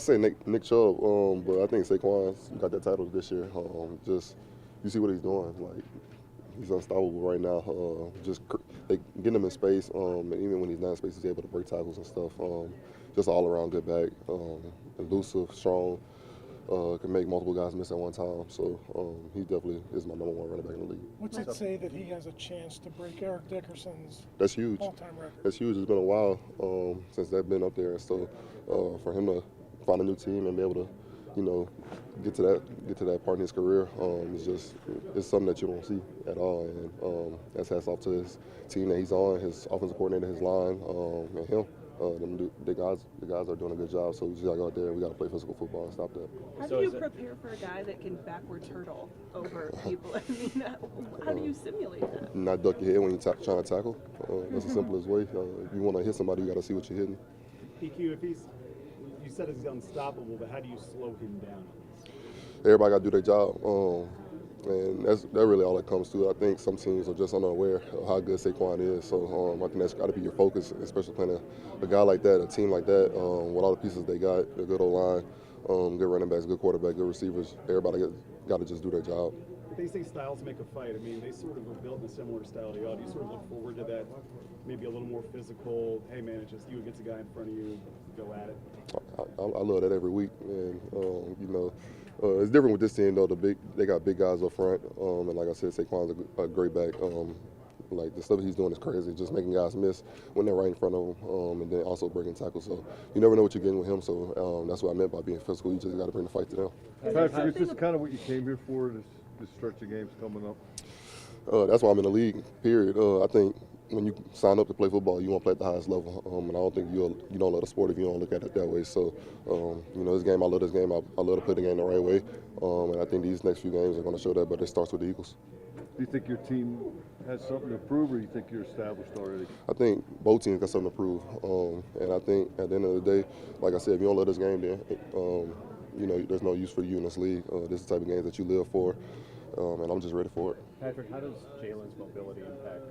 I say Nick Chubb, but I think Saquon's got that title this year. Just you see what he's doing. Like he's unstoppable right now. They getting him in space, and even when he's not in space, he's able to break tackles and stuff. Just all around good back, elusive, strong. Can make multiple guys miss at one time. So he definitely is my number one running back in the league. What's it say that he has a chance to break Eric Dickerson's That's huge. all-time record? That's huge. It's been a while since they've been up there. So for him to find a new team and be able to, get to that part in his career, it's something that you don't see at all. And that's hats off to his team that he's on, his offensive coordinator, his line, and him. The guys are doing a good job, so we just got to go out there and we got to play physical football and stop that. How do you prepare for a guy that can backwards hurdle over people? I mean, how do you simulate that? Not duck your head when you're trying to tackle. That's the simplest way. If you want to hit somebody, you got to see what you're hitting. PQ, if you said he's unstoppable, but how do you slow him down? Everybody got to do their job. And that's really all it comes to. I think some teams are just unaware of how good Saquon is. So I think that's got to be your focus, especially playing a guy like that, a team like that, with all the pieces they got, a good O-line, good running backs, good quarterback, good receivers. Everybody got to just do their job. They say styles make a fight. I mean, they sort of are built in a similar style to you. Do you sort of look forward to that, maybe a little more physical, hey, man, it's just you against a guy in front of you, go at it? I love that every week. And, it's different with this team, though. They got big guys up front. And like I said, Saquon's a great back. Like the stuff he's doing is crazy, just making guys miss when they're right in front of him, and then also breaking tackles. So you never know what you're getting with him. So that's what I meant by being physical. You just got to bring the fight to them. Patrick, is this kind of what you came here for? This stretch of games coming up? That's why I'm in the league. Period. I think when you sign up to play football, you want to play at the highest level, and I don't think you don't love the sport if you don't look at it that way. So, this game, I love this game. I love to play the game the right way, and I think these next few games are going to show that. But it starts with the Eagles. Do you think your team has something to prove, or do you think you're established already? I think both teams got something to prove, and I think at the end of the day, like I said, if you don't love this game, then there's no use for you in this league. This is the type of games that you live for, and I'm just ready for it. Patrick, how does Jalen's mobility impact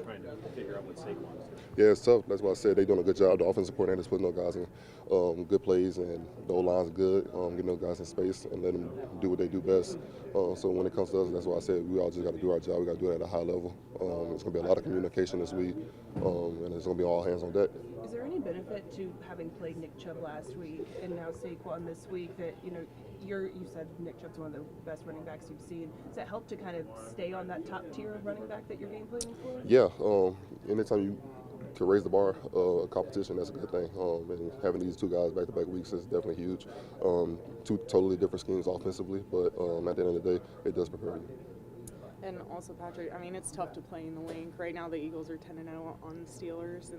trying to figure out what Saquon's doing? Yeah, it's tough. That's why I said they're doing a good job. The offensive coordinator's putting those guys in good plays, and the O-line's good, getting those guys in space and letting them do what they do best. So when it comes to us, that's why I said we all just got to do our job. We got to do it at a high level. It's going to be a lot of communication this week, and it's going to be all hands on deck. Is there any benefit to having played Nick Chubb last week and now Saquon this week that, you said Nick Chubb's one of the best running backs you've seen. Does that help to kind of stay on that top tier of running back that you're game planning for? Yeah. Anytime you can raise the bar competition, that's a good thing. And having these two guys back-to-back weeks is definitely huge. Two totally different schemes offensively, but at the end of the day, it does prepare you. And also, Patrick, I mean, it's tough to play in the link. Right now, the Eagles are 10-0 on the Steelers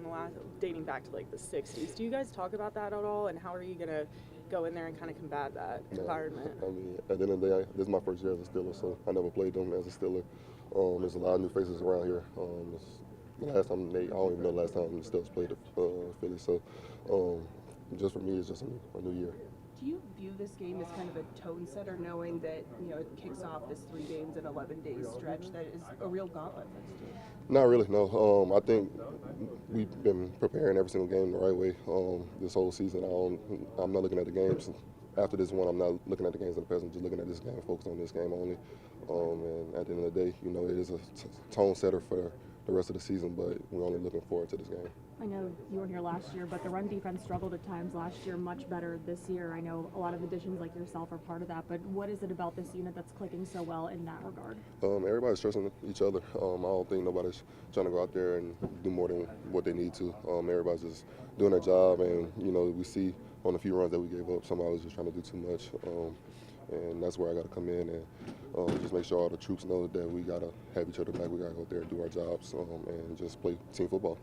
dating back to like the 60s. Do you guys talk about that at all? And how are you going to go in there and kind of combat that environment? I mean, at the end of the day, this is my first year as a Steeler, so I never played them as a Steeler. There's a lot of new faces around here. The last time I don't even know the last time the Steelers played Philly. So just for me, it's just a new year. Do you view this game as kind of a tone setter, knowing that it kicks off this 3 games and 11 days stretch that is a real gauntlet for this team? Not really, no. I think we've been preparing every single game the right way this whole season. I'm not looking at the games. After this one, I'm not looking at the games in the past. I'm just looking at this game, focused on this game only. And at the end of the day, it is a tone setter for the rest of the season, but we're only looking forward to this game. I know you weren't here last year, but the run defense struggled at times last year, much better this year. I know a lot of additions like yourself are part of that, but what is it about this unit that's clicking so well in that regard? Everybody's trusting each other. I don't think nobody's trying to go out there and do more than what they need to. Everybody's just doing their job, and we see on the few runs that we gave up, somebody was just trying to do too much. And that's where I got to come in and just make sure all the troops know that we got to have each other back. We got to go out there and do our jobs and just play team football.